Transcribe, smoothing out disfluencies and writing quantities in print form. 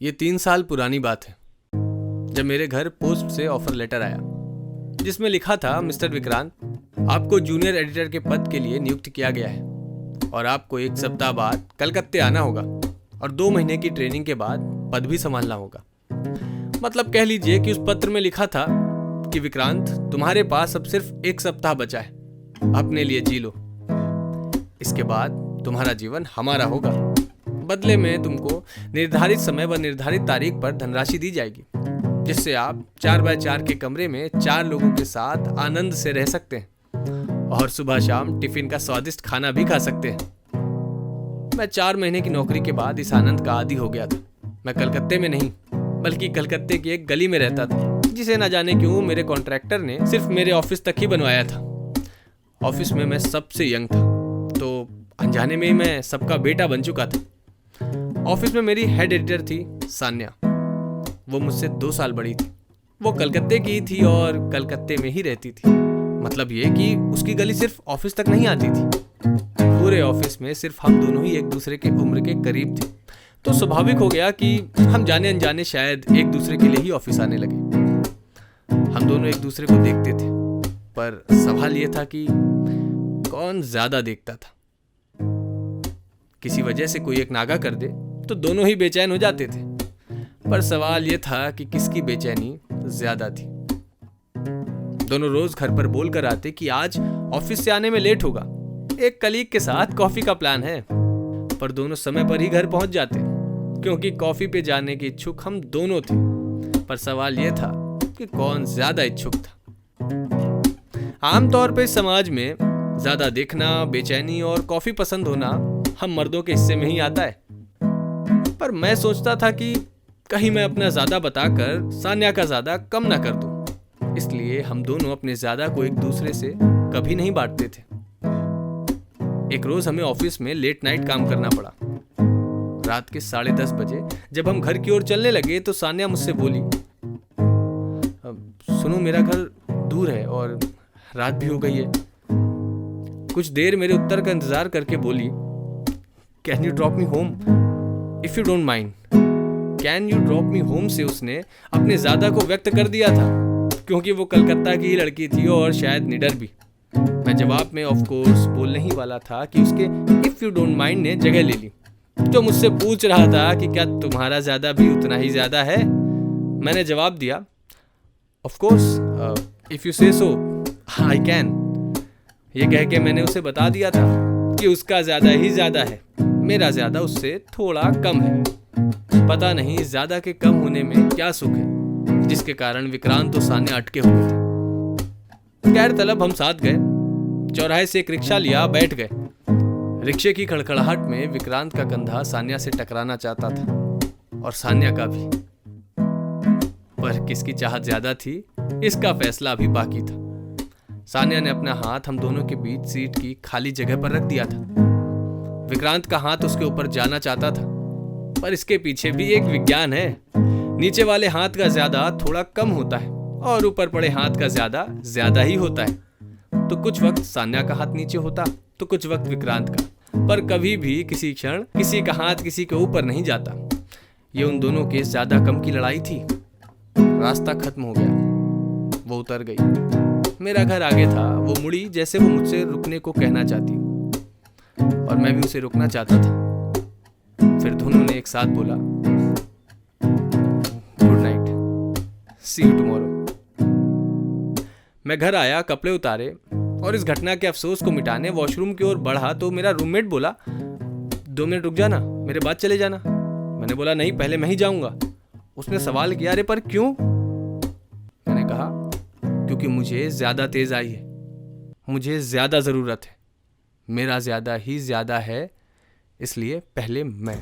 ये 3 साल पुरानी बात है जब मेरे घर पोस्ट से ऑफर लेटर आया जिसमें लिखा था, मिस्टर विक्रांत, आपको जूनियर एडिटर के पद के लिए नियुक्त किया गया है और आपको 1 सप्ताह बाद कलकत्ते आना होगा और 2 महीने की ट्रेनिंग के बाद पद भी संभालना होगा। मतलब कह लीजिए कि उस पत्र में लिखा था कि विक्रांत, तुम्हारे पास अब सिर्फ 1 सप्ताह बचा है, अपने लिए जी लो। इसके बाद तुम्हारा जीवन हमारा होगा। बदले में तुमको निर्धारित समय व निर्धारित तारीख पर धनराशि दी जाएगी, जिससे आप 4x4 के कमरे में 4 लोगों के साथ आनंद से रह सकते हैं और सुबह शाम टिफिन का स्वादिष्ट खाना भी खा सकते हैं। मैं 4 महीने की नौकरी के बाद इस आनंद का आदी हो गया था। मैं कलकत्ते में नहीं बल्कि कलकत्ते की एक गली में रहता था, जिसे न जाने क्यों मेरे कॉन्ट्रैक्टर ने सिर्फ मेरे ऑफिस तक ही बनवाया था। ऑफिस में मैं सबसे यंग था, तो अनजाने में ही मैं सबका बेटा बन चुका था। ऑफिस में मेरी हेड एडिटर थी सान्या। वो मुझसे 2 साल बड़ी थी। वो कलकत्ते की थी और कलकत्ते में ही रहती थी। मतलब ये कि उसकी गली सिर्फ ऑफिस तक नहीं आती थी, पूरे ऑफिस में सिर्फ हम दोनों ही एक दूसरे के उम्र के करीब थे। तो स्वाभाविक हो गया कि हम जाने अनजाने शायद एक दूसरे के लिए ही ऑफिस आने लगे। हम दोनों एक दूसरे को देखते थे, पर सवाल ये था कि कौन ज्यादा देखता था। किसी वजह से कोई एक नागा कर दे तो दोनों ही बेचैन हो जाते थे, पर सवाल यह था कि किसकी बेचैनी ज्यादा थी। दोनों रोज घर पर बोल कर आते कि आज ऑफिस से आने में लेट होगा, एक कलीग के साथ कॉफी का प्लान है, पर दोनों समय पर ही घर पहुंच जाते क्योंकि कॉफी पे जाने के इच्छुक हम दोनों थे। पर सवाल यह था कि कौन ज्यादा इच्छुक था। आमतौर पर समाज में ज्यादा देखना, बेचैनी और कॉफी पसंद होना हम मर्दों के हिस्से में ही आता है। पर मैं सोचता था कि कहीं मैं अपना ज्यादा बताकर सान्या का ज्यादा कम ना कर दूं। इसलिए हम दोनों अपने ज्यादा को एक दूसरे से कभी नहीं बांटते थे। एक रोज हमें ऑफिस में लेट नाइट काम करना पड़ा। रात के 10:30 बजे जब हम घर की ओर चलने लगे तो सान्या मुझसे बोली, सुनो, मेरा घर दूर है और रात भी हो गई है। कुछ देर मेरे उत्तर का इंतजार करके बोली, can you drop me home if you don't mind. Can you drop me home से उसने अपने ज्यादा को व्यक्त कर दिया था, क्योंकि वो कलकत्ता की ही लड़की थी और शायद निडर भी। मैं जवाब में ऑफ कोर्स बोलने ही वाला था कि उसके इफ यू डोंट माइंड ने जगह ले ली, जो मुझसे पूछ रहा था कि क्या तुम्हारा ज्यादा भी उतना ही ज्यादा है। मैंने जवाब दिया, ऑफ कोर्स इफ यू से सो आई कैन। ये कह के मैंने उसे बता दिया था कि उसका ज्यादा ही ज्यादा है, मेरा ज्यादा उससे थोड़ा कम है। पता नहीं ज्यादा के कम होने में क्या सुख है, जिसके कारण विक्रांत और सान्या अटके हुए थे। खैर तलब हम साथ गए, चौराहे से एक रिक्शा लिया, बैठ गए। रिक्शे की खड़खड़ाहट में विक्रांत का कंधा सान्या से टकराना चाहता था और सान्या का भी, पर किसकी चाहत ज्यादा थी इसका फैसला अभी बाकी था। सान्या ने अपना हाथ हम दोनों के बीच सीट की खाली जगह पर रख दिया था। विक्रांत का हाथ उसके ऊपर जाना चाहता था, पर इसके पीछे भी एक विज्ञान है। नीचे वाले हाथ का ज्यादा थोड़ा कम होता है और ऊपर पड़े हाथ का ज्यादा ज्यादा ही होता है। तो कुछ वक्त सान्या का हाथ नीचे होता तो कुछ वक्त विक्रांत का, पर कभी भी किसी क्षण किसी का हाथ किसी के ऊपर नहीं जाता। ये उन दोनों के ज्यादा कम की लड़ाई थी। रास्ता खत्म हो गया, वो उतर गई। मेरा घर आगे था। वो मुड़ी जैसे वो मुझसे रुकने को कहना चाहती और मैं भी उसे रुकना चाहता था। फिर दोनों ने एक साथ बोला, good night, see you tomorrow. मैं घर आया, कपड़े उतारे और इस घटना के अफसोस को मिटाने वॉशरूम की ओर बढ़ा तो मेरा रूममेट बोला, 2 मिनट रुक जाना, मेरे बाद चले जाना। मैंने बोला, नहीं, पहले मैं ही जाऊंगा। उसने सवाल किया, अरे पर क्यों? मैंने कहा, क्योंकि मुझे ज्यादा तेज आई है, मुझे ज्यादा जरूरत है, मेरा ज्यादा ही ज्यादा है, इसलिए पहले मैं।